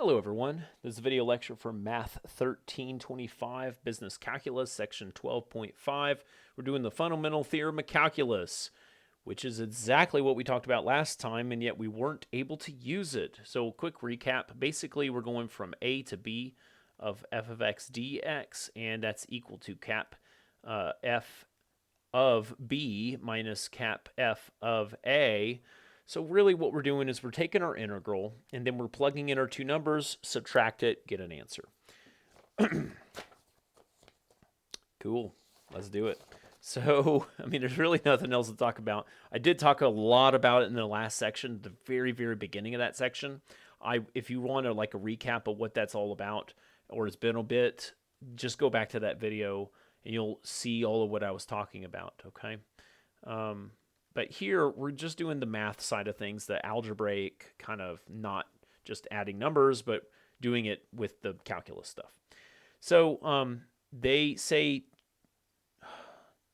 Hello everyone, this is a video lecture for Math 1325, Business Calculus, section 12.5. We're doing the fundamental theorem of calculus, which is exactly what we talked about last time, and yet we weren't able to use it. So quick recap, basically we're going from a to b of f of x dx, and that's equal to cap f of b minus cap f of a. So really what we're doing is we're taking our integral and then we're plugging in our two numbers, subtract it, get an answer. Cool. Let's do it. So, there's really nothing else to talk about. I did talk a lot about it in the last section, the very, very beginning of that section. If you want a recap of what that's all about, or it's been a bit, just go back to that video and you'll see all of what I was talking about, okay? But here, we're just doing the math side of things, the algebraic kind of not just adding numbers, but doing it with the calculus stuff. So they say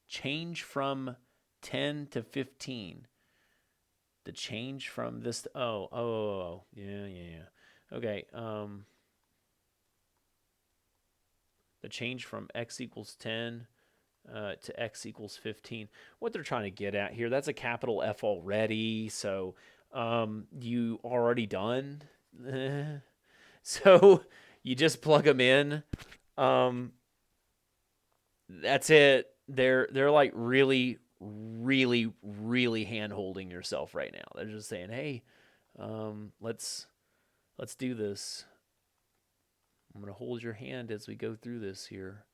change from 10 to 15. The change from this, yeah. Okay, the change from x equals 10 to x equals 15. What they're trying to get at here, that's a capital F already, so you already done. So you just plug them in. That's it. They're like really, really, really hand-holding yourself right now. They're just saying, hey, let's do this. I'm going to hold your hand as we go through this here.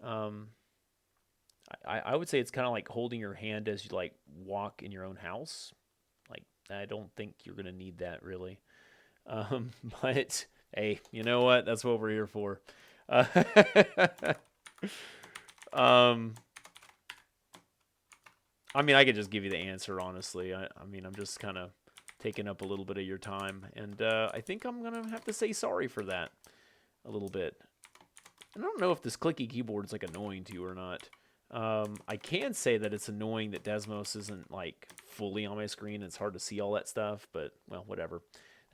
I would say it's kind of like holding your hand as you walk in your own house. I don't think you're going to need that really. But hey, you know what? That's what we're here for. I could just give you the answer, honestly. I'm just kind of taking up a little bit of your time. And I think I'm going to have to say sorry for that a little bit. I don't know if this clicky keyboard is annoying to you or not. I can say that it's annoying that Desmos isn't fully on my screen. It's hard to see all that stuff, but well, whatever.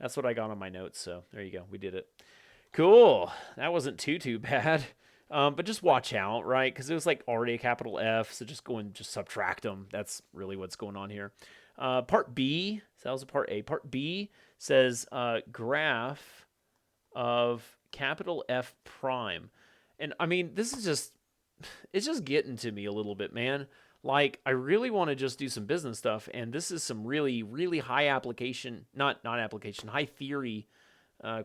That's what I got on my notes, so there you go. We did it. Cool. That wasn't too bad. But just watch out, right? Because it was already a capital F, so just go and just subtract them. That's really what's going on here. Part B, so that was part A. Part B says graph of capital F prime. And this is just, it's just getting to me a little bit, man. I really want to just do some business stuff, and this is some really, really high application, not application, high theory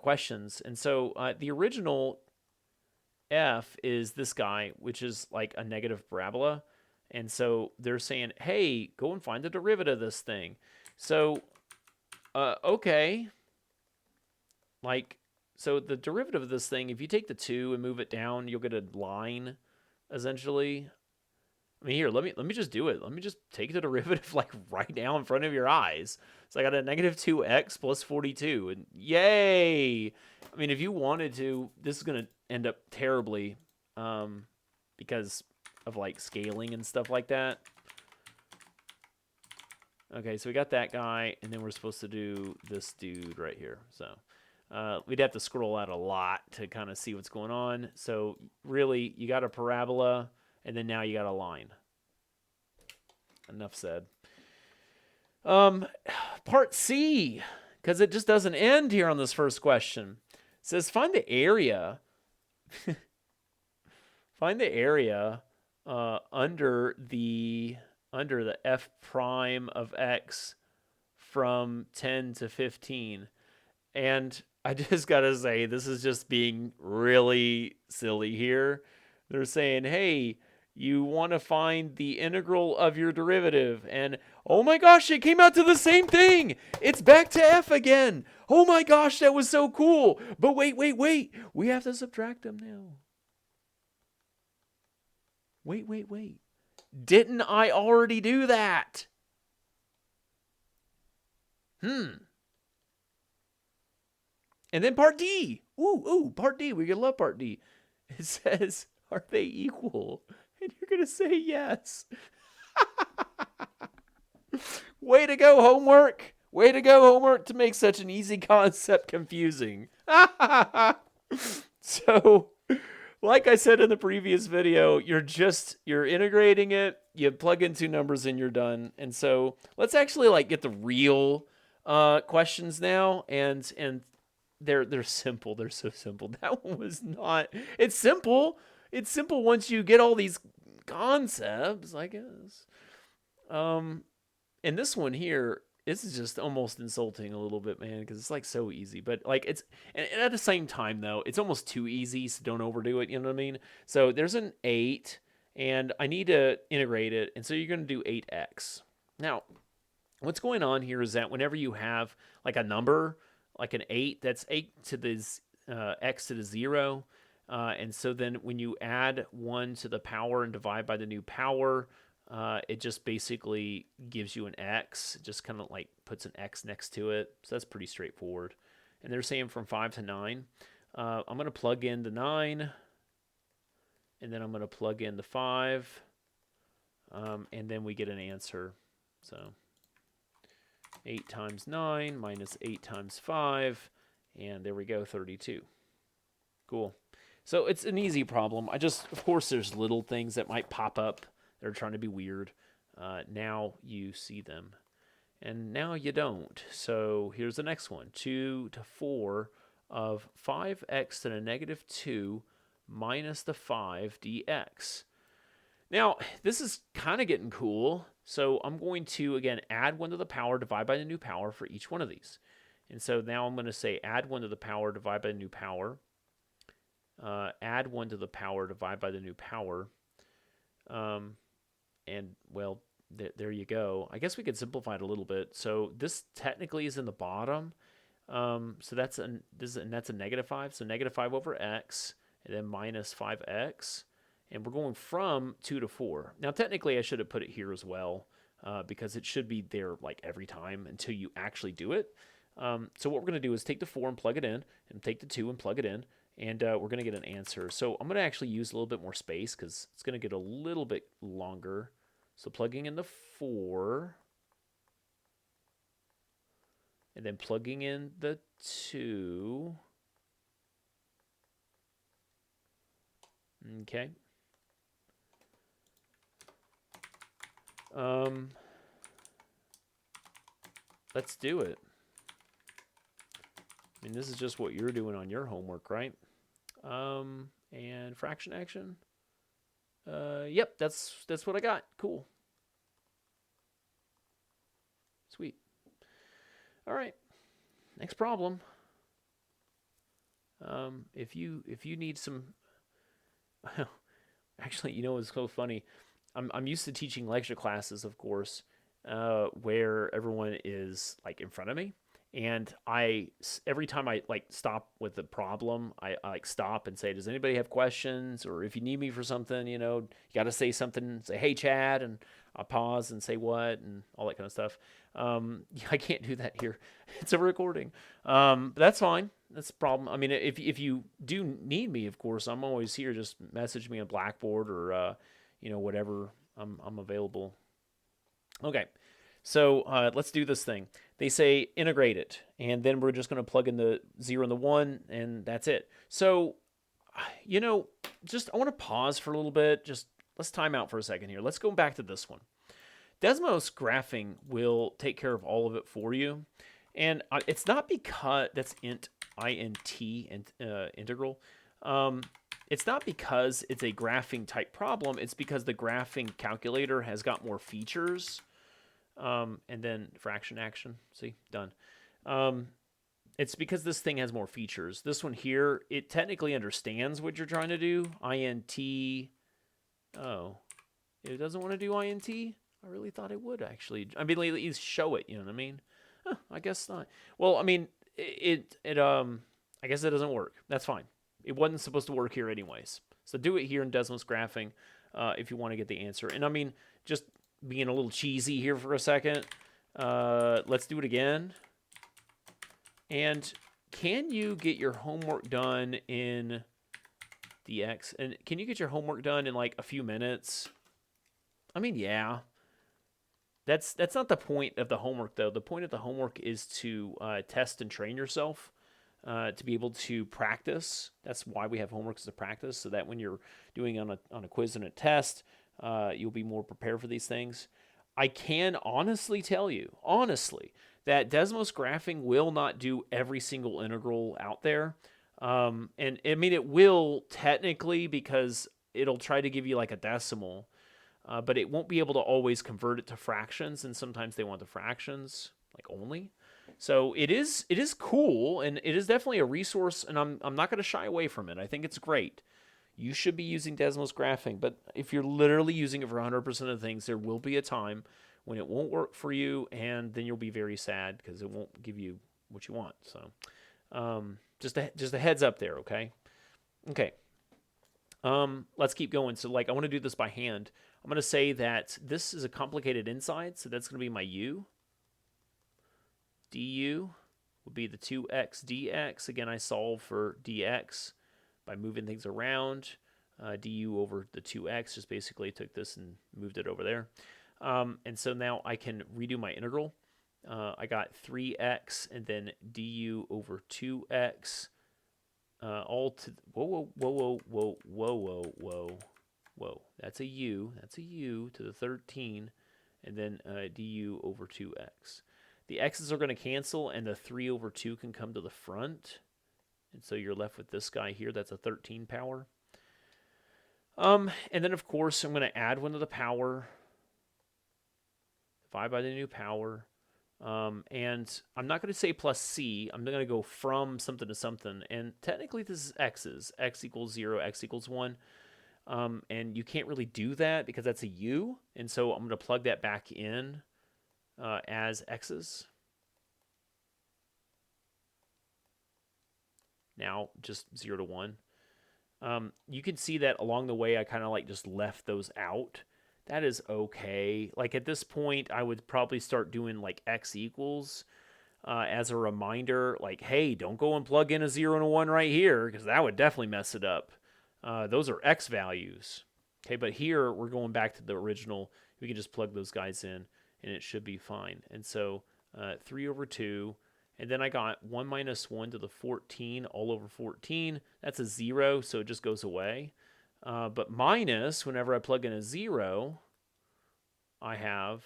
questions. And so the original F is this guy, which is a negative parabola. And so they're saying, hey, go and find the derivative of this thing. So, okay. So the derivative of this thing, if you take the 2 and move it down, you'll get a line, essentially. Here, let me just do it. Let me just take the derivative right now in front of your eyes. So I got a negative 2x plus 42, and yay! If you wanted to, this is going to end up terribly because of scaling and stuff like that. Okay, so we got that guy, and then we're supposed to do this dude right here. So we'd have to scroll out a lot to kind of see what's going on. So really, you got a parabola, and then now you got a line. Enough said. Part C, because it just doesn't end here on this first question. It says find the area. Find the area under the f prime of x from 10 to 15. And I just gotta say, this is just being really silly here. They're saying, hey, you want to find the integral of your derivative, and oh my gosh, it came out to the same thing. It's back to f again. Oh my gosh, that was so cool. But wait. We have to subtract them now. Wait. Didn't I already do that? And then part D. Ooh, part D. We're going to love part D. It says, are they equal? And you're going to say yes. Way to go, homework. Way to go, homework, to make such an easy concept confusing. So, like I said in the previous video, you're integrating it, you plug in two numbers and you're done. And so let's actually like get the real questions now, and they're simple. They're so simple. That one was not. It's simple. It's simple once you get all these concepts, I guess. And this one here, this is just almost insulting a little bit, man, because it's like so easy. But like and at the same time though, it's almost too easy, so don't overdo it. You know what I mean? So there's an 8, and I need to integrate it, and so you're going to do 8x. Now, what's going on here is that whenever you have like a number, like an 8, that's 8 to the x to the 0. And so then when you add 1 to the power and divide by the new power, it just basically gives you an x. It just kind of like puts an x next to it. So that's pretty straightforward. And they're saying from 5 to 9. I'm going to plug in the 9. And then I'm going to plug in the 5. And then we get an answer. So 8 times 9 minus 8 times 5. And there we go, 32. Cool. So it's an easy problem. Of course, there's little things that might pop up. They're trying to be weird. Now you see them. And now you don't. So here's the next one. 2 to 4 of 5x to the negative 2 minus the 5 dx. Now, this is kind of getting cool. So I'm going to, again, add 1 to the power, divide by the new power for each one of these. And so now I'm going to say add 1 to the power, divide by the new power. Add 1 to the power, divide by the new power. And, well, there you go. I guess we could simplify it a little bit. So this technically is in the bottom. So that's a negative 5. So negative 5 over x, and then minus 5x. And we're going from 2 to 4. Now, technically, I should have put it here as well, because it should be there like every time until you actually do it. So what we're going to do is take the 4 and plug it in, and take the 2 and plug it in, and we're going to get an answer. So I'm going to actually use a little bit more space because it's going to get a little bit longer. So plugging in the 4, and then plugging in the 2. Okay. Let's do it. I mean, this is just what you're doing on your homework, right? And fraction action. Yep, that's what I got. Cool. Sweet. All right. Next problem. If you need some, actually, you know, it's so funny. I'm used to teaching lecture classes, of course, where everyone is like in front of me. And every time I like stop with the problem, I like stop and say, does anybody have questions? Or if you need me for something, you know, you got to say something, say, hey, Chad, and I'll pause and say what, and all that kind of stuff. I can't do that here. It's a recording. But that's fine. That's the problem. I mean, if you do need me, of course, I'm always here. Just message me on Blackboard or, you know, whatever. I'm available. Okay. So let's do this thing. They say integrate it, and then we're just going to plug in the 0 and the 1, and that's it. So, you know, I want to pause for a little bit. Just let's time out for a second here. Let's go back to this one. Desmos graphing will take care of all of it for you, and it's not because that's int and integral. It's not because it's a graphing type problem. It's because the graphing calculator has got more features. And then fraction action, see, done. It's because this thing has more features. This one here, it technically understands what you're trying to do. INT, oh, it doesn't want to do INT? I really thought it would, actually. I mean, at least show it, you know what I mean? Huh, I guess not. Well, I mean, I guess it doesn't work. That's fine. It wasn't supposed to work here anyways. So do it here in Desmos graphing if you want to get the answer. And I mean, just being a little cheesy here for a second, let's do it again. And can you get your homework done in DX? And can you get your homework done in like a few minutes? I mean, yeah. That's not the point of the homework, though. The point of the homework is to test and train yourself to be able to practice. That's why we have homework as a practice, so that when you're doing on a quiz and a test, you'll be more prepared for these things. I can honestly tell you, that Desmos graphing will not do every single integral out there. And I mean, it will technically, because it'll try to give you like a decimal, but it won't be able to always convert it to fractions, and sometimes they want the fractions like only. So it is cool, and it is definitely a resource, and I'm not going to shy away from it. I think it's great. You should be using Desmos graphing, but if you're literally using it for 100% of things, there will be a time when it won't work for you, and then you'll be very sad because it won't give you what you want. So just a heads up there, okay? Okay. Let's keep going. So like I want to do this by hand. I'm going to say that this is a complicated inside, so that's going to be my u. du would be the 2x dx. Again, I solve for dx by moving things around. Du over the 2x, just basically took this and moved it over there. And so now I can redo my integral. I got 3x and then du over 2x. All to whoa. That's a u to the 13, and then du over 2x. The x's are going to cancel, and the 3 over 2 can come to the front. And so you're left with this guy here. That's a 13 power. And then, of course, I'm going to add 1 to the power. Divide by the new power. And I'm not going to say plus c. I'm going to go from something to something. And technically, this is x's. X equals 0, x equals 1. And you can't really do that because that's a u. And so I'm going to plug that back in as x's. Now, just 0 to 1. You can see that along the way, I kind of like just left those out. That is okay. Like at this point, I would probably start doing like x equals as a reminder. Like, hey, don't go and plug in a 0 and a 1 right here, because that would definitely mess it up. Those are x values. Okay, but here we're going back to the original. We can just plug those guys in, and it should be fine. And so 3 over 2. And then I got 1 minus 1 to the 14 all over 14. That's a 0, so it just goes away. But minus, whenever I plug in a 0, I have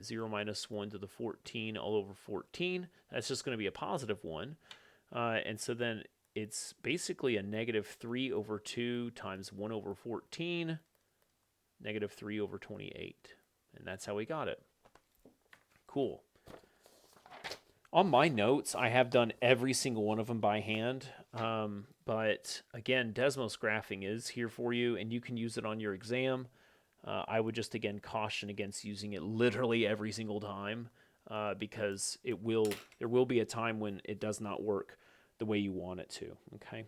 0 minus 1 to the 14 all over 14. That's just going to be a positive 1. And so then it's basically a negative 3 over 2 times 1 over 14, negative 3 over 28. And that's how we got it. Cool. On my notes, I have done every single one of them by hand. But again, Desmos graphing is here for you, and you can use it on your exam. I would just, again, caution against using it literally every single time because there will be a time when it does not work the way you want it to. Okay.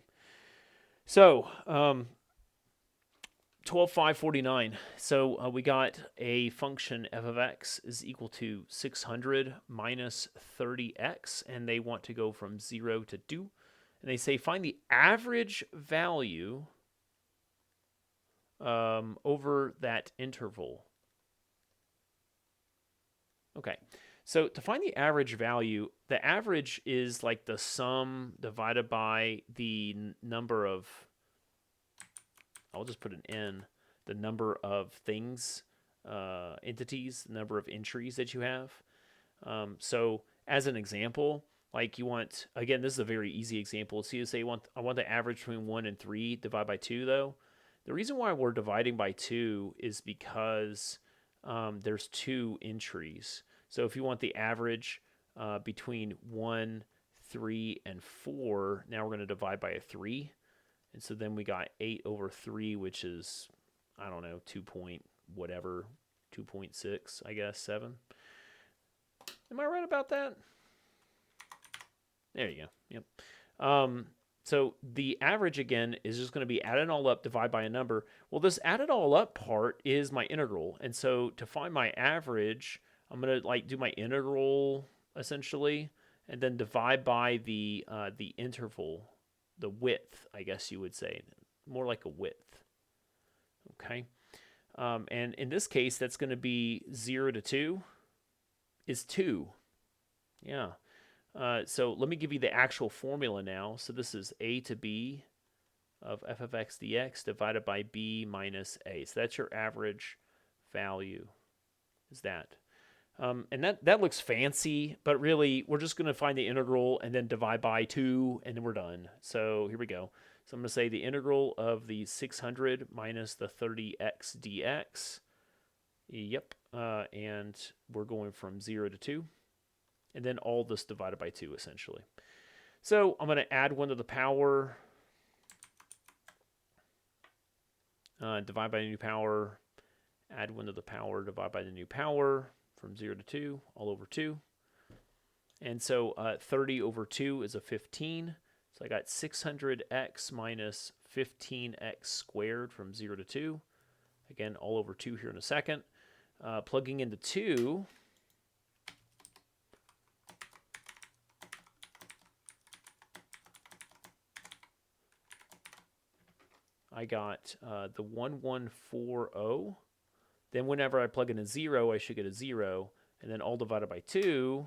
So, 12,549. So we got a function f of x is equal to 600 minus 30x, and they want to go from 0 to 2. And they say find the average value over that interval. Okay, so to find the average value, the average is like the sum divided by the number of, I'll just put an n, the number of things, entities, the number of entries that you have. So as an example, like you want, again, this is a very easy example. So you say I want the average between 1 and 3, divide by 2 though. The reason why we're dividing by 2 is because there's 2 entries. So if you want the average between 1, 3, and 4, now we're going to divide by a 3. And so then we got 8 over 3, which is, I don't know, 2.6, I guess, 7. Am I right about that? There you go. Yep. So the average, again, is just going to be add it all up, divide by a number. Well, this add it all up part is my integral. And so to find my average, I'm going to like do my integral, essentially, and then divide by the interval, the width, I guess you would say, more like a width. Okay. And in this case, that's going to be 0 to 2. is 2. Yeah. So let me give you the actual formula now. So this is a to b of f of x dx divided by b minus a. So that's your average value, is that. And that looks fancy, but really we're just going to find the integral and then divide by 2, and then we're done. So here we go. So I'm going to say the integral of the 600 minus the 30x dx. Yep. And we're going from 0 to 2. And then all this divided by 2, essentially. So I'm going to add 1 to the power. Divide by the new power. Add 1 to the power. Divide by the new power. From 0 to 2, all over 2. And so 30 over 2 is a 15. So I got 600x minus 15x squared from 0 to 2. Again, all over 2 here in a second. Plugging into 2, I got the 1140. Then whenever I plug in a 0, I should get a 0. And then all divided by 2.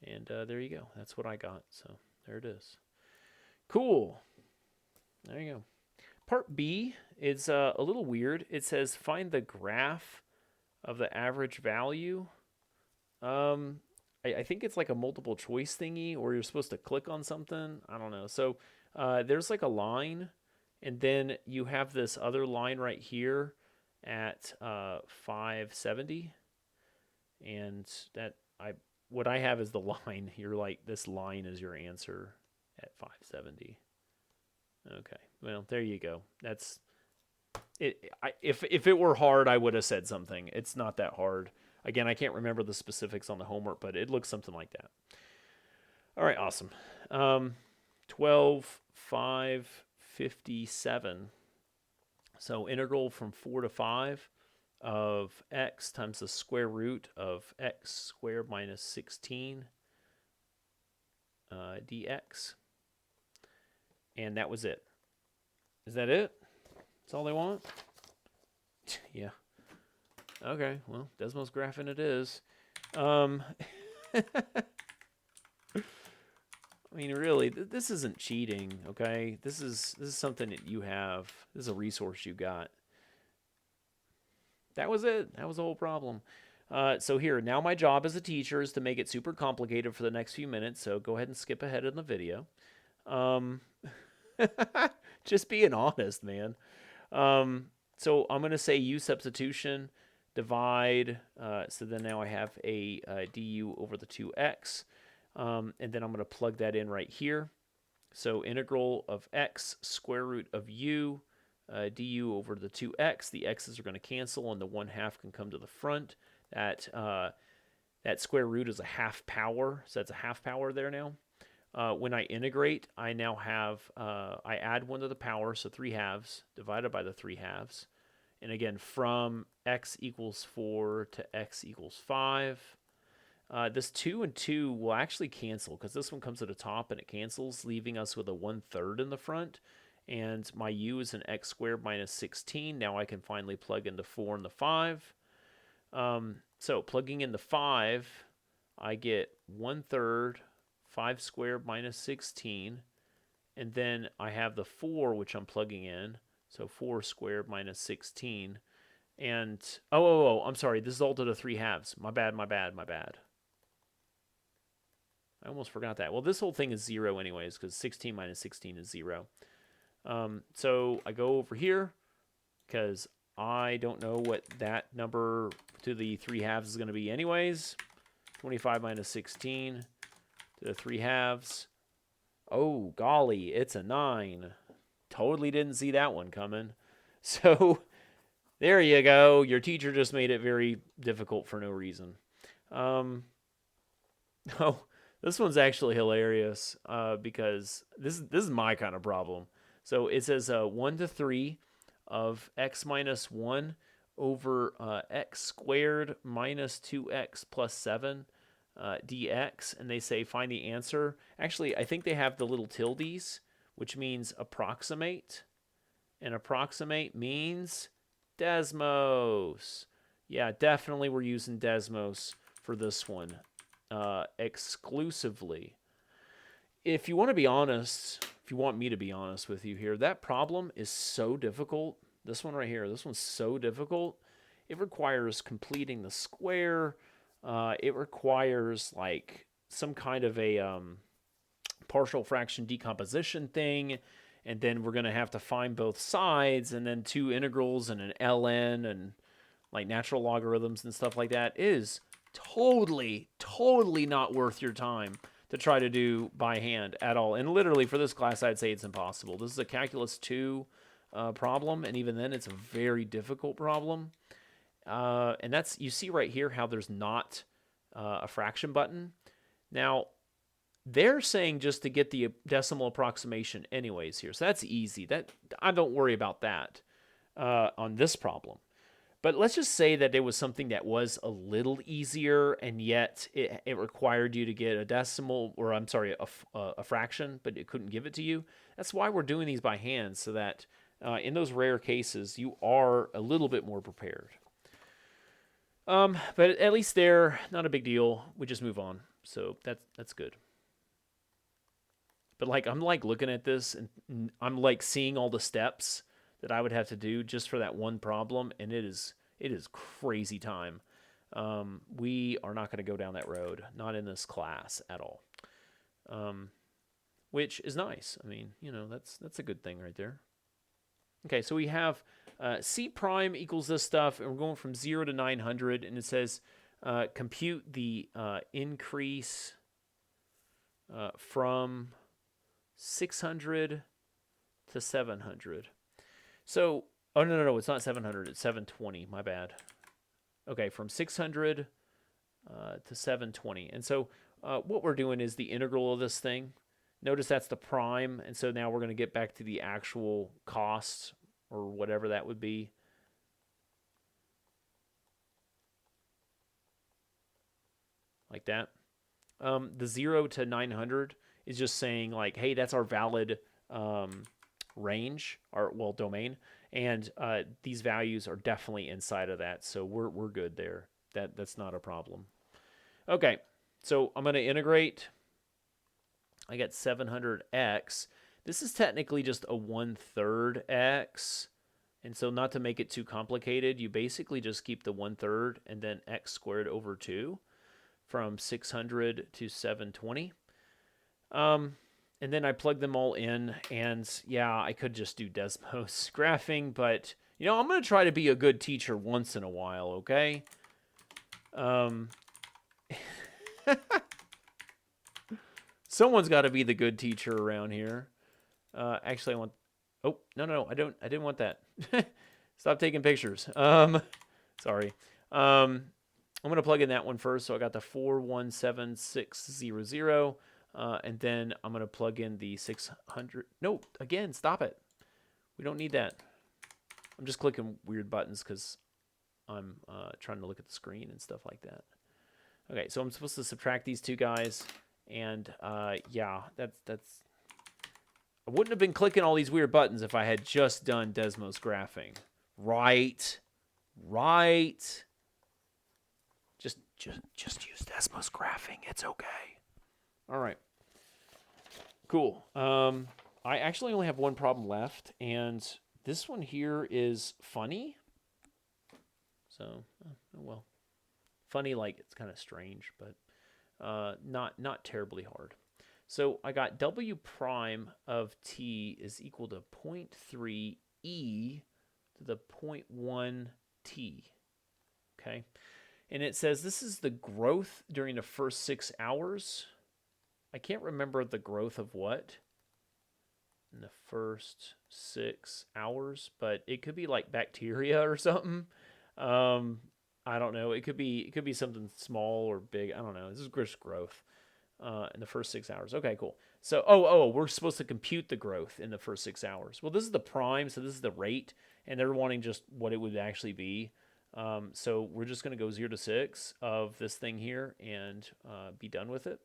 And there you go. That's what I got. So there it is. Cool. There you go. Part B is a little weird. It says find the graph of the average value. I think it's like a multiple choice thingy, or you're supposed to click on something. I don't know. So there's like a line. And then you have this other line right here at 570. And what I have is the line. You're like, this line is your answer at 570. Okay. Well, there you go. That's it. If it were hard, I would have said something. It's not that hard. Again, I can't remember the specifics on the homework, but it looks something like that. All right, awesome. 12, 5, 57. So integral from 4 to 5 of x times the square root of x squared minus 16 dx. And that was it. Is that it? That's all they want? Yeah. Okay, well, Desmos graphing it is. I mean, really, this isn't cheating, okay? This is something that you have. This is a resource you got. That was it. That was the whole problem. So here, now my job as a teacher is to make it super complicated for the next few minutes, so go ahead and skip ahead in the video. Just being honest, man. So I'm going to say u substitution, divide, so then now I have a du over the 2x. And then I'm going to plug that in right here. So integral of x square root of u du over the 2x. The x's are going to cancel, and the 1/2 can come to the front. That square root is a half power, so that's a half power there now. When I integrate, I now have, I add 1 to the power, so 3/2 divided by the 3/2. And again, from x equals 4 to x equals 5. This 2 and 2 will actually cancel because this one comes to the top and it cancels, leaving us with a 1/3 in the front. And my u is an x squared minus 16. Now I can finally plug in the 4 and the 5. So plugging in the 5, I get 1/3, 5 squared minus 16. And then I have the 4, which I'm plugging in. So 4 squared minus 16. And, I'm sorry. This is all to the 3/2. My bad. I almost forgot that. Well, this whole thing is 0 anyways, because 16 minus 16 is 0. So I go over here, because I don't know what that number to the 3/2 is going to be anyways. 25 minus 16 to the 3/2. Oh, golly, it's a 9. Totally didn't see that one coming. So there you go. Your teacher just made it very difficult for no reason. Oh, this one's actually hilarious because this is my kind of problem. So it says 1 to 3 of x minus 1 over x squared minus 2x plus 7 dx, and they say find the answer. Actually, I think they have the little tildes, which means approximate, and approximate means Desmos. Yeah, definitely we're using Desmos for this one exclusively. If you want to be honest, if you want me to be honest with you here, that problem is so difficult. This one right here, this one's so difficult. It requires completing the square. It requires like some kind of a partial fraction decomposition thing. And then we're going to have to find both sides and then two integrals and an ln and like natural logarithms and stuff like that. It is totally, totally not worth your time to try to do by hand at all. And literally for this class, I'd say it's impossible. This is a Calculus 2 problem, and even then it's a very difficult problem. And that's, you see right here how there's not a fraction button. Now, they're saying just to get the decimal approximation anyways here. So that's easy. That I don't worry about that on this problem. But let's just say that it was something that was a little easier, and yet it required you to get a decimal, or I'm sorry, a fraction, but it couldn't give it to you. That's why we're doing these by hand, so that in those rare cases, you are a little bit more prepared. But at least there, not a big deal. We just move on. So that's good. But like I'm like looking at this, and I'm like seeing all the steps that I would have to do just for that one problem, and it is crazy time. We are not going to go down that road, not in this class at all, which is nice. I mean, you know, that's a good thing right there. Okay, so we have C prime equals this stuff, and we're going from 0 to 900, and it says compute the increase from 600 to 700. So, oh, no, it's not 700, it's 720, my bad. Okay, from 600 to 720. And so what we're doing is the integral of this thing. Notice that's the prime, and so now we're going to get back to the actual cost, or whatever that would be. Like that. The 0 to 900 is just saying, like, hey, that's our valid range, or well, domain, and these values are definitely inside of that, so we're good there. That's not a problem. Okay, so I'm going to integrate. I got 700x. This is technically just a 1/3 x, and so not to make it too complicated, you basically just keep the 1/3 and then x squared over 2 from 600 to 720. And then I plug them all in, and yeah, I could just do Desmos graphing, but, you know, I'm going to try to be a good teacher once in a while, okay? Someone's got to be the good teacher around here. Actually, I want... Oh, no, I didn't want that. Stop taking pictures. Sorry. I'm going to plug in that one first, so I got the 417600. And then I'm going to plug in the 600. No, again, stop it. We don't need that. I'm just clicking weird buttons because I'm trying to look at the screen and stuff like that. Okay, so I'm supposed to subtract these two guys. And yeah, that's... I wouldn't have been clicking all these weird buttons if I had just done Desmos graphing. Right. Just use Desmos graphing. It's okay. All right. Cool. I actually only have one problem left, and this one here is funny. So, oh well. Funny, like it's kind of strange, but not terribly hard. So I got W prime of t is equal to 0.3 e to the 0.1 t. Okay. And it says this is the growth during the first 6 hours. I can't remember the growth of what in the first 6 hours, but it could be like bacteria or something. I don't know. It could be something small or big. I don't know. This is just growth in the first 6 hours. Okay, cool. So, we're supposed to compute the growth in the first 6 hours. Well, this is the prime, so this is the rate, and they're wanting just what it would actually be. So we're just going to go 0 to 6 of this thing here and be done with it.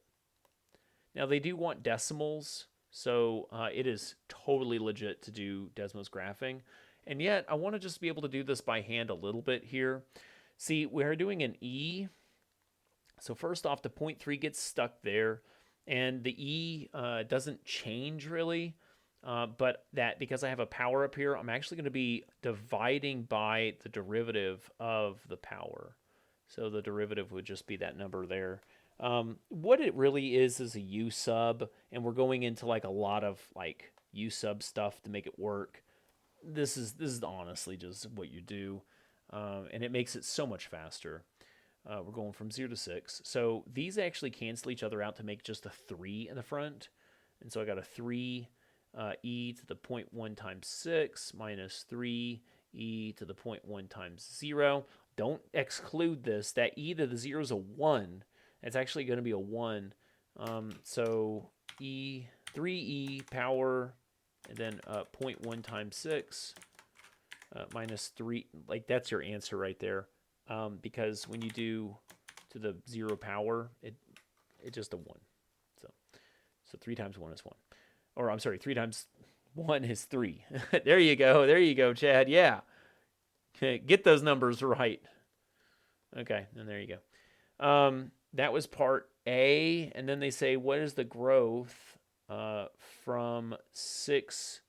Now, they do want decimals, so it is totally legit to do Desmos graphing. And yet, I want to just be able to do this by hand a little bit here. See, we're doing an E. So first off, the 0.3 gets stuck there, and the E doesn't change really. But that because I have a power up here, I'm actually going to be dividing by the derivative of the power. So the derivative would just be that number there. What it really is a U sub, and we're going into like a lot of like U sub stuff to make it work. This is honestly just what you do, and it makes it so much faster. We're going from 0 to 6. So these actually cancel each other out to make just a 3 in the front. And so I got a 3 e to the 0.1 times 6 minus 3 e to the 0.1 times 0. Don't exclude this. That e to the 0 is a 1. It's actually going to be a 1. So 3e power, and then 0.1 times 6 minus 3. Like, that's your answer right there. Because when you do to the 0 power, it's just a 1. So 3 times 1 is 1. Or I'm sorry, 3 times 1 is 3. There you go. There you go, Chad. Yeah. Okay, get those numbers right. Okay, and there you go. That was part A. And then they say, what is the growth from 6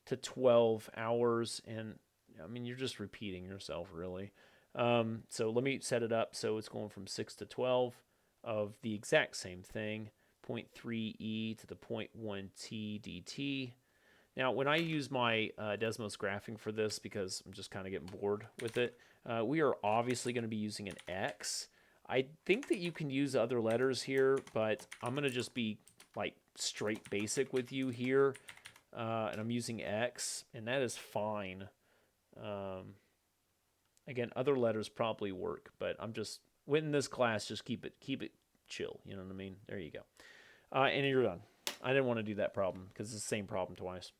to 12 hours? And, I mean, you're just repeating yourself, really. So let me set it up. So it's going from 6 to 12 of the exact same thing. 0.3 e to the 0.1 t dt. Now, when I use my Desmos graphing for this, because I'm just kind of getting bored with it, we are obviously going to be using an x. I think that you can use other letters here, but I'm going to just be like straight basic with you here. And I'm using x, and that is fine. Again, other letters probably work, but I'm just, in this class, just keep it chill. You know what I mean? There you go. And you're done. I didn't want to do that problem because it's the same problem twice.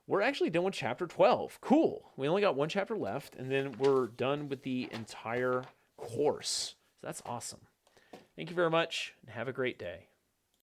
We're actually done with chapter 12. Cool. We only got one chapter left, and then we're done with the entire course. So that's awesome. Thank you very much, and have a great day.